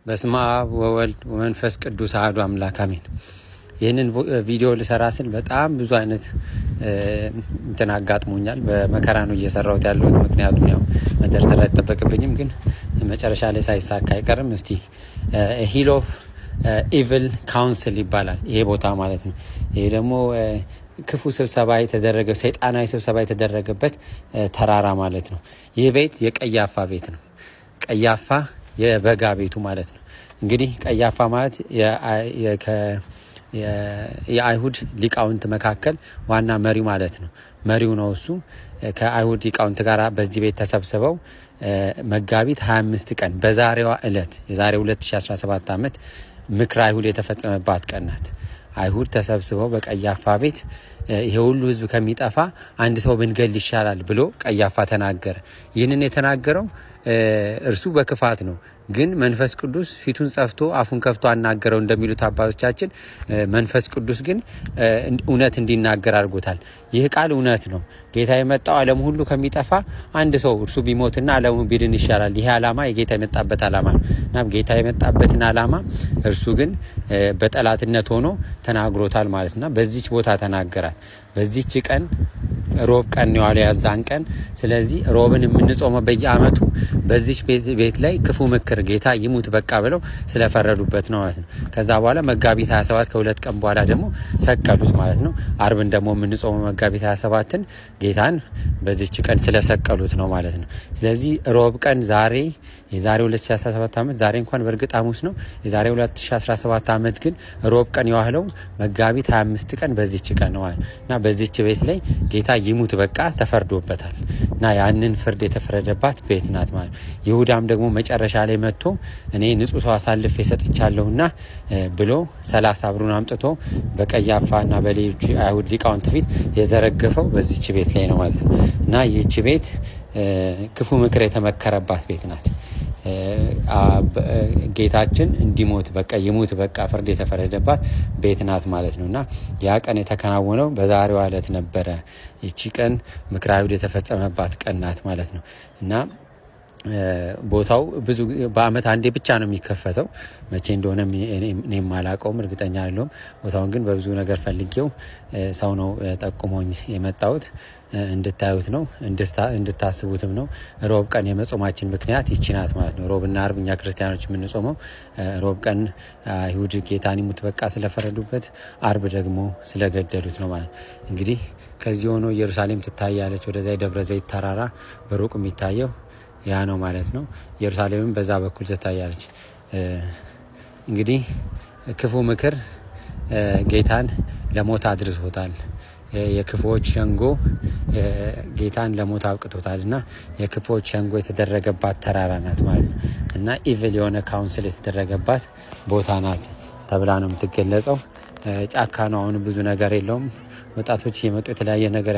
በስመ አብ ወወልድ ወመንፈስ ቅዱስ አሐዱ አምላክ አሜን። ይህንን ቪዲዮ ልሰራ ስል በጣም ብዙ አይነት እንትን አጋጥሞኛል። በመከራ ነው እየሰራሁት ያለሁት። ምክንያቱም ያው መዘርዘር አይጠበቅብኝም፣ ግን መጨረሻ ላይ ሳይሳካ አይቀርም። እስቲ ሂል ኦፍ ኢቪል ካውንስል ይባላል ይሄ ቦታ ማለት ነው። ይሄ ደግሞ ክፉ ስብሰባ የተደረገ ሰይጣናዊ ስብሰባ የተደረገበት ተራራ ማለት ነው። ይህ ቤት የቀያፋ ቤት ነው። ቀያፋ የበጋ ቤቱ ማለት ነው። እንግዲህ ቀያፋ ማለት የአይሁድ ሊቃውንት መካከል ዋና መሪ ማለት ነው። መሪው ነው እሱ። ከአይሁድ ሊቃውንት ጋር በዚህ ቤት ተሰብስበው መጋቢት 25 ቀን በዛሬዋ እለት የዛሬ 2017 ዓመት ምክረ አይሁድ የተፈጸመባት ቀን ናት። አይሁድ ተሰብስበው በቀያፋ ቤት ይሄ ሁሉ ሕዝብ ከሚጠፋ አንድ ሰው ብንገል ይሻላል ብሎ ቀያፋ ተናገረ። ይህንን የተናገረው እርሱ በክፋት ነው፣ ግን መንፈስ ቅዱስ ፊቱን ጸፍቶ አፉን ከፍቶ አናገረው እንደሚሉት አባቶቻችን፣ መንፈስ ቅዱስ ግን እውነት እንዲናገር አድርጎታል። ይህ ቃል እውነት ነው። ጌታ የመጣው ዓለም ሁሉ ከሚጠፋ አንድ ሰው እርሱ ቢሞትና ዓለሙ ቢድን ይሻላል። ይሄ ዓላማ የጌታ የመጣበት ዓላማ ነው። እናም ጌታ የመጣበትን ዓላማ እርሱ ግን በጠላትነት ሆኖ ተናግሮታል ማለት ነው። በዚች ቦታ ተናገራት። በዚች ቀን ሮብ ቀን ነው ያለው ያዛን ቀን። ስለዚህ ሮብን የምንጾመው በየአመቱ በዚች ቤት ላይ ክፉ ምክር ጌታ ይሙት በቃ ብለው ስለፈረዱበት ነው ማለት ነው። ከዛ በኋላ መጋቢት 27 ከሁለት ቀን በኋላ ደግሞ ሰቀሉት ማለት ነው። አርብን ደግሞ የምንጾመው መጋቢት 27ን ጌታን በዚች ቀን ስለሰቀሉት ነው ማለት ነው። ስለዚህ ሮብ ቀን ዛሬ የዛሬ 2017 ዓመት ዛሬ እንኳን በእርግጥ ሐሙስ ነው። የዛሬ 2017 ዓመት ግን ሮብ ቀን የዋለው መጋቢት 25 ቀን በዚች ቀን ነው እና በዚች ቤት ላይ ጌታ ይሙት በቃ ተፈርዶበታል እና ያንን ፍርድ የተፈረደባት ቤት ናት ማለት። ይሁዳም ደግሞ መጨረሻ ላይ መጥቶ እኔ ንጹህ ሰው አሳልፌ ሰጥቻለሁና ብሎ 30 ብሩን አምጥቶ በቀያፋና በሌሎች አይሁድ ሊቃውንት ፊት የዘረገፈው በዚች ቤት ላይ ነው ማለት ነው። እና ይህች ቤት ክፉ ምክር የተመከረባት ቤት ናት። ጌታችን እንዲሞት በቃ ይሙት በቃ ፍርድ የተፈረደባት ቤት ናት ማለት ነውና ያ ቀን የተከናወነው በዛሬዋ ዕለት ነበረ። ይቺ ቀን ምክረ አይሁድ የተፈጸመባት ቀን ናት ማለት ነው። እና ቦታው ብዙ በአመት አንዴ ብቻ ነው የሚከፈተው። መቼ እንደሆነ እኔም አላውቀውም፣ እርግጠኛ አይደለሁም። ቦታውን ግን በብዙ ነገር ፈልጌው ሰው ነው ጠቁሞኝ የመጣሁት። እንድታዩት ነው እንድታስቡትም ነው። ሮብ ቀን የመጾማችን ምክንያት ይቺ ናት ማለት ነው። ሮብና አርብ እኛ ክርስቲያኖች የምንጾመው ሮብ ቀን አይሁድ ጌታን ይሙት በቃ ስለፈረዱበት፣ አርብ ደግሞ ስለገደሉት ነው ማለት። እንግዲህ ከዚህ ሆኖ ኢየሩሳሌም ትታያለች። ወደዛ የደብረ ዘይት ተራራ በሩቅ የሚታየው ያ ነው ማለት ነው። ኢየሩሳሌምም በዛ በኩል ትታያለች። እንግዲህ ክፉ ምክር ጌታን ለሞት አድርሶታል። የክፉዎች ሸንጎ ጌታን ለሞት አብቅቶታል እና የክፉዎች ሸንጎ የተደረገባት ተራራ ናት ማለት ነው። እና ኢቪል የሆነ ካውንስል የተደረገባት ቦታ ናት ተብላ ነው የምትገለጸው። ጫካ ነው። አሁን ብዙ ነገር የለውም። ወጣቶች እየመጡ የተለያየ ነገር